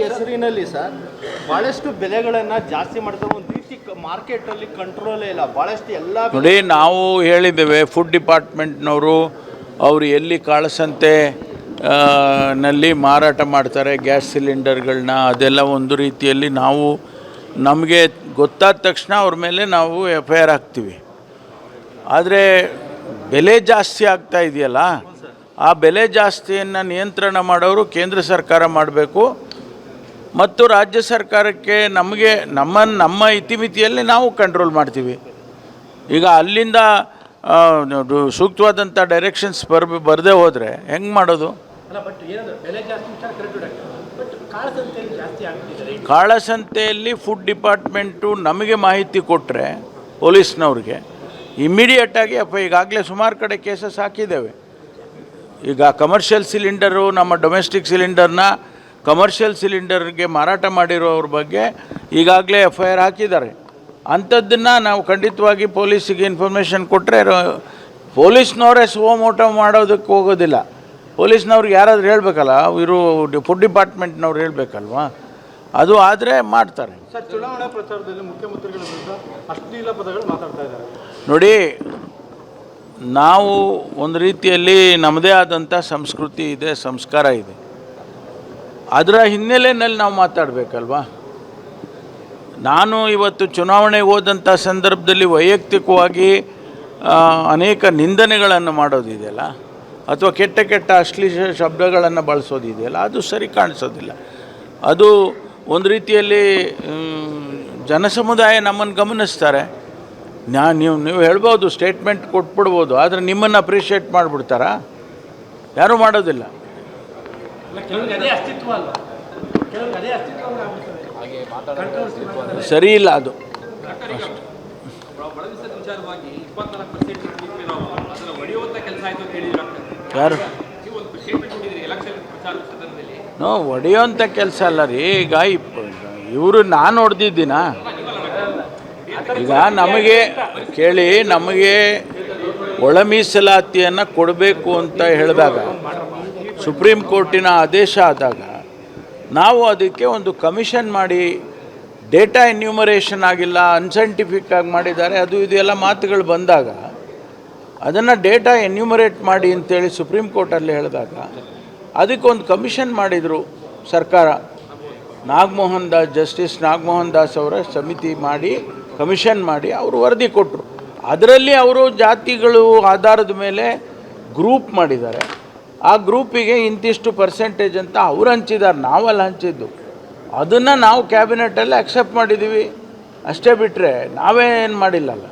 ಹೆಸರಿನಲ್ಲಿ ಸರ್ ಭಾಳಷ್ಟು ಬೆಲೆಗಳನ್ನು ಜಾಸ್ತಿ ಮಾಡ್ತಾರೆ. ಒಂದು ರೀತಿ ಮಾರ್ಕೆಟಲ್ಲಿ ಕಂಟ್ರೋಲೇ ಇಲ್ಲ. ಭಾಳಷ್ಟು ಎಲ್ಲ ನೋಡಿ, ನಾವು ಹೇಳಿದ್ದೇವೆ ಫುಡ್ ಡಿಪಾರ್ಟ್ಮೆಂಟ್ನವರು ಅವರು ಎಲ್ಲಿ ಕಾಳಸಂತೆ ನಲ್ಲಿ ಮಾರಾಟ ಮಾಡ್ತಾರೆ ಗ್ಯಾಸ್ ಸಿಲಿಂಡರ್ಗಳನ್ನ, ಅದೆಲ್ಲ ಒಂದು ರೀತಿಯಲ್ಲಿ ನಾವು ನಮಗೆ ಗೊತ್ತಾದ ತಕ್ಷಣ ಅವ್ರ ಮೇಲೆ ನಾವು FIR ಹಾಕ್ತೀವಿ. ಆದರೆ ಬೆಲೆ ಜಾಸ್ತಿ ಆಗ್ತಾ ಇದೆಯಲ್ಲ, ಆ ಬೆಲೆ ಜಾಸ್ತಿಯನ್ನು ನಿಯಂತ್ರಣ ಮಾಡೋರು ಕೇಂದ್ರ ಸರ್ಕಾರ ಮಾಡಬೇಕು ಮತ್ತು ರಾಜ್ಯ ಸರ್ಕಾರಕ್ಕೆ ನಮಗೆ ನಮ್ಮ ಇತಿಮಿತಿಯಲ್ಲಿ ನಾವು ಕಂಟ್ರೋಲ್ ಮಾಡ್ತೀವಿ. ಈಗ ಅಲ್ಲಿಂದ ಸೂಕ್ತವಾದಂಥ ಡೈರೆಕ್ಷನ್ಸ್ ಬರದೇ ಹೋದರೆ ಹೆಂಗೆ ಮಾಡೋದು? ಕಾಳಸಂತೆಯಲ್ಲಿ ಫುಡ್ ಡಿಪಾರ್ಟ್ಮೆಂಟು ನಮಗೆ ಮಾಹಿತಿ ಕೊಟ್ಟರೆ ಪೊಲೀಸ್ನವ್ರಿಗೆ ಇಮ್ಮಿಡಿಯೇಟಾಗಿ ಈಗಾಗಲೇ ಸುಮಾರು ಕಡೆ ಕೇಸಸ್ ಹಾಕಿದ್ದೇವೆ. ಈಗ ಕಮರ್ಷಿಯಲ್ ಸಿಲಿಂಡರು, ನಮ್ಮ ಡೊಮೆಸ್ಟಿಕ್ ಸಿಲಿಂಡರ್ನ ಕಮರ್ಷಿಯಲ್ ಸಿಲಿಂಡರ್ಗೆ ಮಾರಾಟ ಮಾಡಿರೋವ್ರ ಬಗ್ಗೆ ಈಗಾಗಲೇ FIR ಹಾಕಿದ್ದಾರೆ. ಅಂಥದ್ದನ್ನು ನಾವು ಖಂಡಿತವಾಗಿ ಪೊಲೀಸಿಗೆ ಇನ್ಫಾರ್ಮೇಷನ್ ಕೊಟ್ಟರೆ ಪೊಲೀಸ್ನವರೇ ಸುಮೋಟೋ ಮಾಡೋದಕ್ಕೆ ಹೋಗೋದಿಲ್ಲ. ಪೊಲೀಸ್ನವ್ರಿಗೆ ಯಾರಾದರೂ ಹೇಳಬೇಕಲ್ಲ, ಇವರು ಫುಡ್ ಡಿಪಾರ್ಟ್ಮೆಂಟ್ನವ್ರು ಹೇಳಬೇಕಲ್ವಾ, ಅದು ಆದರೆ ಮಾಡ್ತಾರೆ. ಸರ್, ಚುನಾವಣಾ ಪ್ರಚಾರದಲ್ಲಿ ಮುಖ್ಯಮಂತ್ರಿಗಳ ವಿರುದ್ಧ ಅಶ್ಲೀಲ ಪದಗಳು ಮಾತಾಡ್ತಾ ಇದ್ದಾರೆ. ನೋಡಿ, ನಾವು ಒಂದು ರೀತಿಯಲ್ಲಿ ನಮ್ಮದೇ ಆದಂಥ ಸಂಸ್ಕೃತಿ ಇದೆ, ಸಂಸ್ಕಾರ ಇದೆ. ಅದರ ಹಿನ್ನೆಲೆಯಲ್ಲಿ ನಾವು ಮಾತಾಡಬೇಕಲ್ವಾ. ನಾನು ಇವತ್ತು ಚುನಾವಣೆಗೆ ಹೋದಂಥ ಸಂದರ್ಭದಲ್ಲಿ ವೈಯಕ್ತಿಕವಾಗಿ ಅನೇಕ ನಿಂದನೆಗಳನ್ನು ಮಾಡೋದಿದೆಯಲ್ಲ, ಅಥವಾ ಕೆಟ್ಟ ಅಶ್ಲೀಲ ಶಬ್ದಗಳನ್ನು ಬಳಸೋದಿದೆಯಲ್ಲ, ಅದು ಸರಿ ಕಾಣಿಸೋದಿಲ್ಲ. ಅದು ಒಂದು ರೀತಿಯಲ್ಲಿ ಜನಸಮುದಾಯ ನಮ್ಮನ್ನು ಗಮನಿಸ್ತಾರೆ. ನೀವು ಹೇಳ್ಬೋದು, ಸ್ಟೇಟ್ಮೆಂಟ್ ಕೊಟ್ಬಿಡ್ಬೋದು, ಆದರೆ ನಿಮ್ಮನ್ನು ಅಪ್ರಿಷಿಯೇಟ್ ಮಾಡಿಬಿಡ್ತಾರಾ? ಯಾರೂ ಮಾಡೋದಿಲ್ಲ. ಸರಿ ಇಲ್ಲ ಅದು. ಯಾರು ಹೊಡೆಯೋಂಥ ಕೆಲಸ ಅಲ್ಲ ರೀ. ಈಗ ಇವರು ನಾನು ಹೊಡೆದಿದ್ದೀನ? ಈಗ ನಮಗೆ ಕೇಳಿ, ನಮಗೆ ಒಳ ಮೀಸಲಾತಿಯನ್ನು ಕೊಡಬೇಕು ಅಂತ ಹೇಳಿದಾಗ, ಸುಪ್ರೀಂ ಕೋರ್ಟಿನ ಆದೇಶ ಆದಾಗ ನಾವು ಅದಕ್ಕೆ ಒಂದು ಕಮಿಷನ್ ಮಾಡಿ, ಡೇಟಾ ಎನ್ಯೂಮರೇಷನ್ ಆಗಿಲ್ಲ, ಅನ್ಸೈಂಟಿಫಿಕ್ ಆಗಿ ಮಾಡಿದ್ದಾರೆ, ಅದು ಇದೆಲ್ಲ ಮಾತುಗಳು ಬಂದಾಗ ಅದನ್ನು ಡೇಟಾ ಎನ್ಯೂಮರೇಟ್ ಮಾಡಿ ಅಂತೇಳಿ ಸುಪ್ರೀಂ ಕೋರ್ಟಲ್ಲಿ ಹೇಳಿದಾಗ ಅದಕ್ಕೊಂದು ಕಮಿಷನ್ ಮಾಡಿದರು ಸರ್ಕಾರ. ಜಸ್ಟಿಸ್ ನಾಗಮೋಹನ್ ದಾಸ್ ಅವರ ಸಮಿತಿ ಮಾಡಿ, ಕಮಿಷನ್ ಮಾಡಿ ಅವರು ವರದಿ ಕೊಟ್ಟರು. ಅದರಲ್ಲಿ ಅವರು ಜಾತಿಗಳು ಆಧಾರದ ಮೇಲೆ ಗ್ರೂಪ್ ಮಾಡಿದ್ದಾರೆ. ಆ ಗ್ರೂಪಿಗೆ ಇಂತಿಷ್ಟು ಪರ್ಸೆಂಟೇಜ್ ಅಂತ ಅವ್ರು ಹಂಚಿದ್ದಾರೆ, ನಾವಲ್ಲಿ ಹಂಚಿದ್ದು. ಅದನ್ನು ನಾವು ಕ್ಯಾಬಿನೆಟಲ್ಲಿ ಅಕ್ಸೆಪ್ಟ್ ಮಾಡಿದ್ದೀವಿ ಅಷ್ಟೇ, ಬಿಟ್ಟರೆ ನಾವೇನು ಮಾಡಿಲ್ಲಲ್ಲ.